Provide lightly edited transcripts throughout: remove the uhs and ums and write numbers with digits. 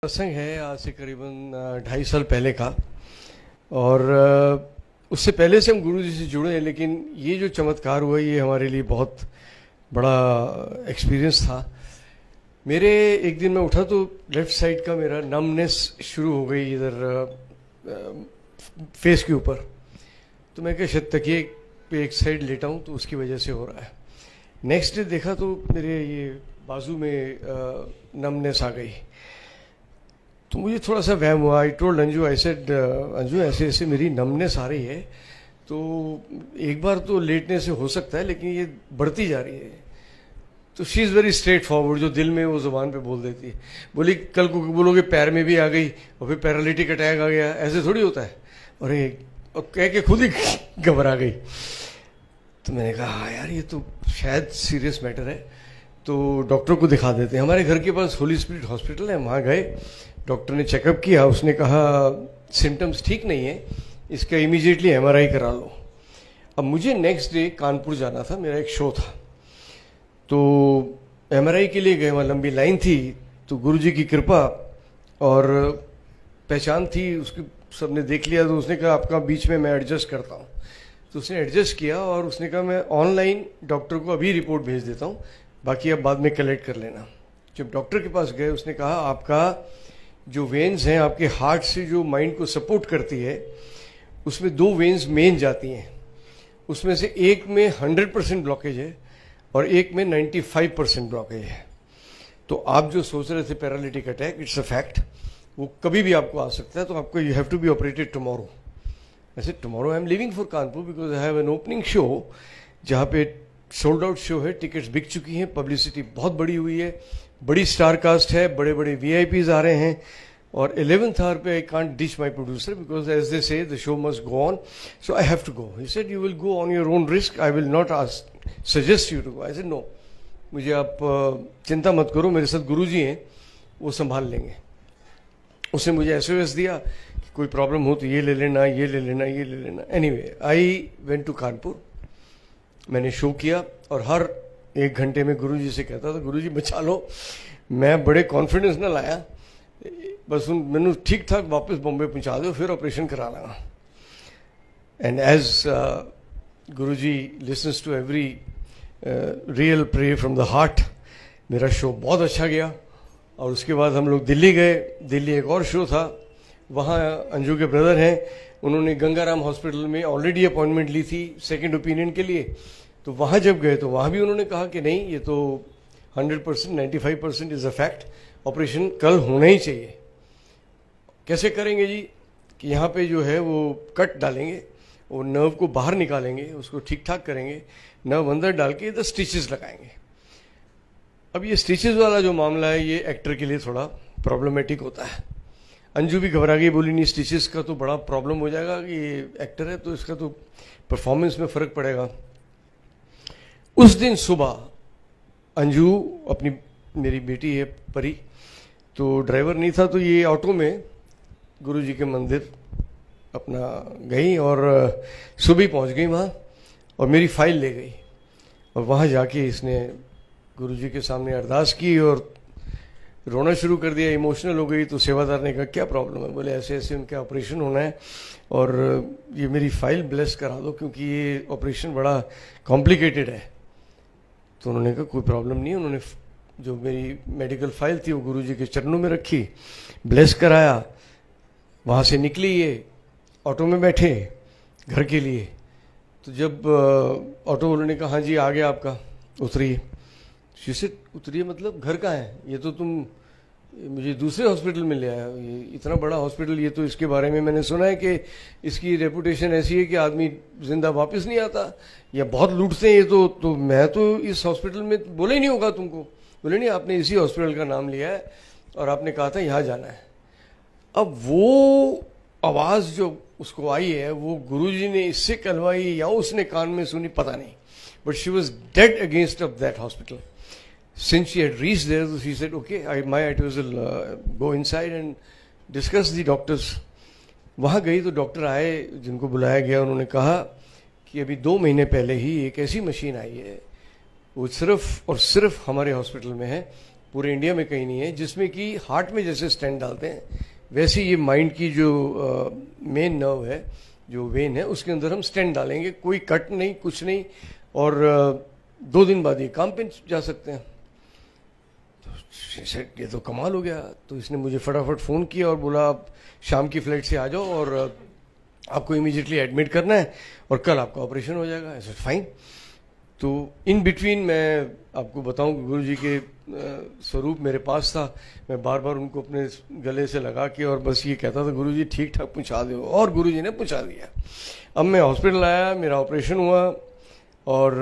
प्रसंग है आज से करीबन 2.5 साल पहले का। और उससे पहले से हम गुरु जी से जुड़े हैं, लेकिन ये जो चमत्कार हुआ ये हमारे लिए बहुत बड़ा एक्सपीरियंस था। मेरे एक दिन मैं उठा तो लेफ्ट साइड का मेरा नमनेस शुरू हो गई इधर फेस के ऊपर। तो मैं क्या शायद तकिए पे एक साइड लेटा हूँ तो उसकी वजह से हो रहा है। नेक्स्ट डे देखा तो मेरे ये बाजू में नमनेस आ गई, तो मुझे थोड़ा सा वहम हुआ। I told Anju, I said Anju ऐसे ऐसे मेरी नमनेस आ रही है, तो एक बार तो लेटने से हो सकता है लेकिन ये बढ़ती जा रही है। तो she is very straight forward, जो दिल में वो जुबान पे बोल देती है। बोली कल को बोलोगे पैर में भी आ गई और फिर पैरालिटिक अटैक आ गया, ऐसे थोड़ी होता है। और कह के खुद ही घबरा गई। तो मैंने कहा हाँ यार ये तो शायद सीरियस मैटर है, तो डॉक्टर को दिखा देते हैं। हमारे घर के पास होली स्पिरिट हॉस्पिटल है, वहाँ गए, डॉक्टर ने चेकअप किया, उसने कहा सिम्टम्स ठीक नहीं है, इसका इमीडिएटली एमआरआई करा लो। अब मुझे नेक्स्ट डे कानपुर जाना था, मेरा एक शो था, तो एमआरआई के लिए गए। वहाँ लंबी लाइन थी, तो गुरुजी की कृपा और पहचान थी उसकी, सबने देख लिया। तो उसने कहा आपका बीच में मैं एडजस्ट करता हूँ। तो उसने एडजस्ट किया और उसने कहा मैं ऑनलाइन डॉक्टर को अभी रिपोर्ट भेज देता हूँ, बाकी आप बाद में कलेक्ट कर लेना। जब डॉक्टर के पास गए उसने कहा आपका जो वेन्स हैं आपके हार्ट से जो माइंड को सपोर्ट करती है, उसमें 2 वेन्स मेन जाती हैं, उसमें से एक में 100% ब्लॉकेज है और एक में 95% ब्लॉकेज है। तो आप जो सोच रहे थे paralytic attack, it's a fact, वो कभी भी आपको आ सकता है। तो आपको you have to be operated tomorrow. ऐसे tomorrow I am living for Kanpur because I have an opening show जहाँ पे सोल्ड आउट शो है, टिकट्स बिक चुकी हैं, पब्लिसिटी बहुत बड़ी हुई है, बड़ी स्टार कास्ट है, बड़े बड़े वीआईपीज आ रहे हैं। और 11th आवर पे I can't ditch my producer because as they say the show must go on, so I have to go. He said you will go on your own risk, I will not suggest you to go. I said no, मुझे आप चिंता मत करो, मेरे साथ गुरुजी हैं, वो संभाल लेंगे। उसने मुझे एसओएस दिया कि कोई प्रॉब्लम हो तो ये ले लेना, ये ले लेना, ये ले लेना। Anyway I went to Kanpur, मैंने शो किया और हर 1 घंटे में गुरुजी से कहता था गुरुजी बचा लो। मैं बड़े कॉन्फिडेंस ना लाया, बस मैनू ठीक ठाक वापस बॉम्बे पहुंचा दो, फिर ऑपरेशन करा लगा। And as Guruji listens to every real pray from the heart, मेरा शो बहुत अच्छा गया। और उसके बाद हम लोग दिल्ली गए। दिल्ली एक और शो था, वहाँ अंजू के ब्रदर हैं, उन्होंने गंगाराम हॉस्पिटल में ऑलरेडी अपॉइंटमेंट ली थी सेकंड ओपिनियन के लिए। तो वहाँ जब गए तो वहाँ भी उन्होंने कहा कि नहीं ये तो 100% 95% इज़ अ फैक्ट, ऑपरेशन कल होना ही चाहिए। कैसे करेंगे जी कि यहाँ पे जो है वो कट डालेंगे, वो नर्व को बाहर निकालेंगे, उसको ठीक ठाक करेंगे, नर्व अंदर डाल के इधर स्टिचेस लगाएंगे। अब ये स्टिचेस वाला जो मामला है ये एक्टर के लिए थोड़ा प्रॉब्लमेटिक होता है। अंजू भी घबरा गई, बोली नहीं स्टिचेस का तो बड़ा प्रॉब्लम हो जाएगा कि ये एक्टर है तो इसका तो परफॉर्मेंस में फ़र्क पड़ेगा। उस दिन सुबह अंजू अपनी, मेरी बेटी है परी, तो ड्राइवर नहीं था, तो ये ऑटो में गुरुजी के मंदिर अपना गई और सुबह पहुंच गई वहाँ और मेरी फाइल ले गई। और वहाँ जाके इसने गुरुजी के सामने अरदास की और रोना शुरू कर दिया, इमोशनल हो गई। तो सेवादार ने कहा क्या प्रॉब्लम है? बोले ऐसे ऐसे उनका ऑपरेशन होना है और ये मेरी फाइल ब्लेस करा दो क्योंकि ये ऑपरेशन बड़ा कॉम्प्लिकेटेड है। तो उन्होंने कहा कोई प्रॉब्लम नहीं है। उन्होंने जो मेरी मेडिकल फाइल थी वो गुरुजी के चरणों में रखी, ब्लेस कराया, वहाँ से निकली, ये ऑटो में बैठे घर के लिए। तो जब ऑटो वालों ने कहा हाँ जी आ गया आपका, उतरिए। शीशे उतरिए मतलब घर कहाँ है? ये तो तुम मुझे दूसरे हॉस्पिटल में ले आया, ये इतना बड़ा हॉस्पिटल, ये तो इसके बारे में मैंने सुना है कि इसकी रेपुटेशन ऐसी है कि आदमी जिंदा वापस नहीं आता या बहुत लूटते हैं ये तो मैं तो इस हॉस्पिटल में बोला ही नहीं होगा तुमको। बोले नहीं, आपने इसी हॉस्पिटल का नाम लिया है और आपने कहा था यहाँ जाना है। अब वो आवाज़ जो उसको आई है वो गुरुजी ने इससे कहलवाई या उसने कान में सुनी, पता नहीं, but she was dead against of that hospital. Since she had reached there, she said, okay, my advice will go inside and discuss the doctors. वहाँ गई तो डॉक्टर आए जिनको बुलाया गया, उन्होंने कहा कि अभी 2 महीने पहले ही एक ऐसी मशीन आई है, वो सिर्फ और सिर्फ हमारे हॉस्पिटल में है, पूरे इंडिया में कहीं नहीं है, जिसमें कि हार्ट में जैसे स्टेंट डालते हैं वैसे ये माइंड की जो मेन नर्व है, जो वेन है, उसके अंदर हम स्टेंट डालेंगे। कोई कट नहीं, कुछ नहीं, और 2 दिन बाद ये काम पे जा सकते हैं। तो ये तो कमाल हो गया। तो इसने मुझे फटाफट फ़ोन किया और बोला आप शाम की फ्लाइट से आ जाओ और आपको इमीडिएटली एडमिट करना है और कल आपका ऑपरेशन हो जाएगा। ऐसा फाइन। तो इन बिटवीन मैं आपको बताऊं कि गुरुजी के स्वरूप मेरे पास था। मैं बार बार उनको अपने गले से लगा के और बस ये कहता था गुरुजी ठीक ठाक पहुंचा दो, और गुरुजी ने पहुंचा दिया। अब मैं हॉस्पिटल आया, मेरा ऑपरेशन हुआ और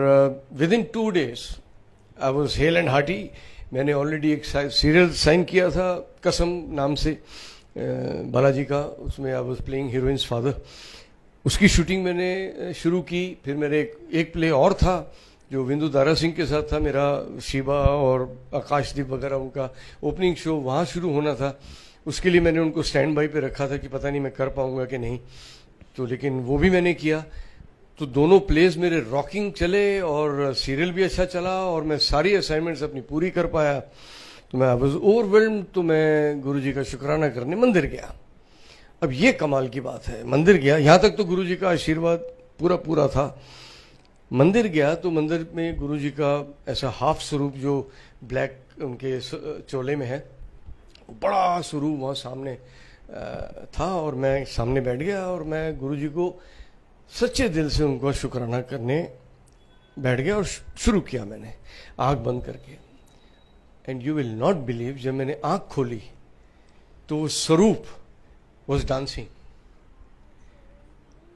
with in 2 days I was hello and hearty. मैंने ऑलरेडी एक सीरियल साइन किया था कसम नाम से, बालाजी का। उसमें I was playing heroines father. उसकी शूटिंग मैंने शुरू की। फिर मेरे एक प्ले और था जो विंदु दारा सिंह के साथ था मेरा, शिवा और आकाशदीप वगैरह, उनका ओपनिंग शो वहाँ शुरू होना था। उसके लिए मैंने उनको स्टैंड बाई पे रखा था कि पता नहीं मैं कर पाऊंगा कि नहीं, तो लेकिन वो भी मैंने किया। तो दोनों प्लेस मेरे रॉकिंग चले और सीरियल भी अच्छा चला और मैं सारी असाइनमेंट्स अपनी पूरी कर पाया। तो मैं आई वॉज ओवरवेल्म्ड। तो मैं गुरुजी का शुक्राना करने मंदिर गया। अब ये कमाल की बात है, मंदिर गया, यहाँ तक तो गुरुजी का आशीर्वाद पूरा था। मंदिर गया तो मंदिर में गुरुजी का ऐसा हाफ स्वरूप जो ब्लैक उनके चोले में है, बड़ा स्वरूप वहाँ सामने था और मैं सामने बैठ गया और मैं गुरुजी को सच्चे दिल से उनको शुक्राना करने बैठ गया और शुरू किया मैंने आंख बंद करके। And you will not believe, जब मैंने आंख खोली तो वो स्वरूप was dancing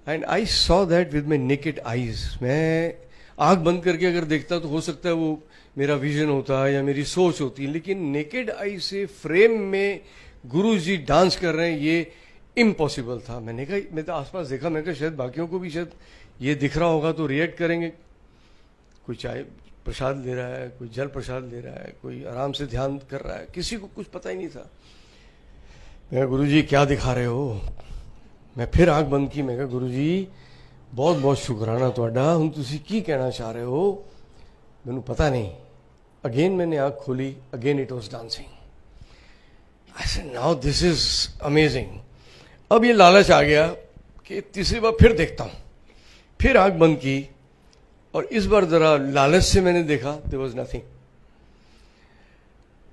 and I saw that with my naked eyes। मैं आंख बंद करके अगर देखता तो हो सकता है वो मेरा विजन होता है या मेरी सोच होती है, लेकिन नेकेड आई से फ्रेम में गुरुजी डांस कर रहे हैं, ये इम्पॉसिबल था। मैंने कहा, मैं तो आसपास देखा, मैं कहा शायद बाकियों को भी शायद ये दिख रहा होगा तो रिएक्ट करेंगे। कोई चाय प्रसाद ले रहा है, कोई जल प्रसाद ले रहा है, कोई आराम से ध्यान कर रहा है, किसी को कुछ पता ही नहीं था। मैं गुरुजी क्या दिखा रहे हो। मैं फिर आंख बंद की। मैं कहा गुरुजी बहुत बहुत शुक्राना तुहाडा, हुण तुसीं की कहना चाह रहे हो मैनू पता नहीं। अगेन मैंने आंख खोली, again it was dancing. I said now this is amazing. अब ये लालच आ गया कि तीसरी बार फिर देखता हूं। फिर आंख बंद की और इस बार जरा लालच से मैंने देखा, देयर वाज नथिंग।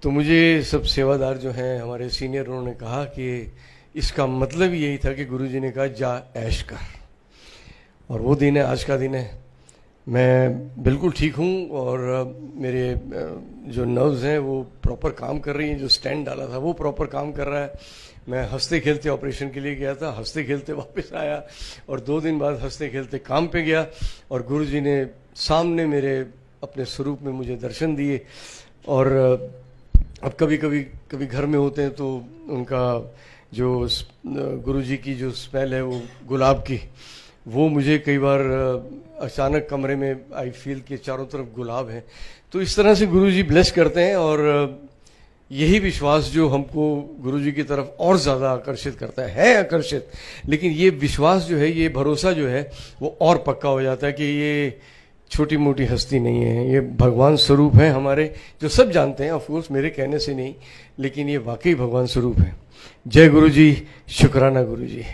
तो मुझे सब सेवादार जो हैं हमारे सीनियर, उन्होंने कहा कि इसका मतलब यही था कि गुरुजी ने कहा जा ऐश कर। और वो दिन है, आज का दिन है। मैं बिल्कुल ठीक हूँ और मेरे जो नर्व्स हैं वो प्रॉपर काम कर रही हैं। जो स्टैंड डाला था वो प्रॉपर काम कर रहा है। मैं हंसते खेलते ऑपरेशन के लिए गया था, हंसते खेलते वापस आया और 2 दिन बाद हंसते खेलते काम पे गया और गुरुजी ने सामने मेरे अपने स्वरूप में मुझे दर्शन दिए। और अब कभी घर में होते हैं तो उनका जो गुरुजी की जो स्मेल है वो गुलाब की, वो मुझे कई बार अचानक कमरे में आई फील कि चारों तरफ गुलाब है। तो इस तरह से गुरुजी ब्लेस करते हैं और यही विश्वास जो हमको गुरुजी की तरफ और ज़्यादा आकर्षित करता है आकर्षित, लेकिन ये विश्वास जो है, ये भरोसा जो है वो और पक्का हो जाता है कि ये छोटी मोटी हस्ती नहीं है, ये भगवान स्वरूप है हमारे, जो सब जानते हैं, ऑफ कोर्स मेरे कहने से नहीं, लेकिन ये वाकई भगवान स्वरूप है। जय गुरु जी, शुक्राना गुरु जी।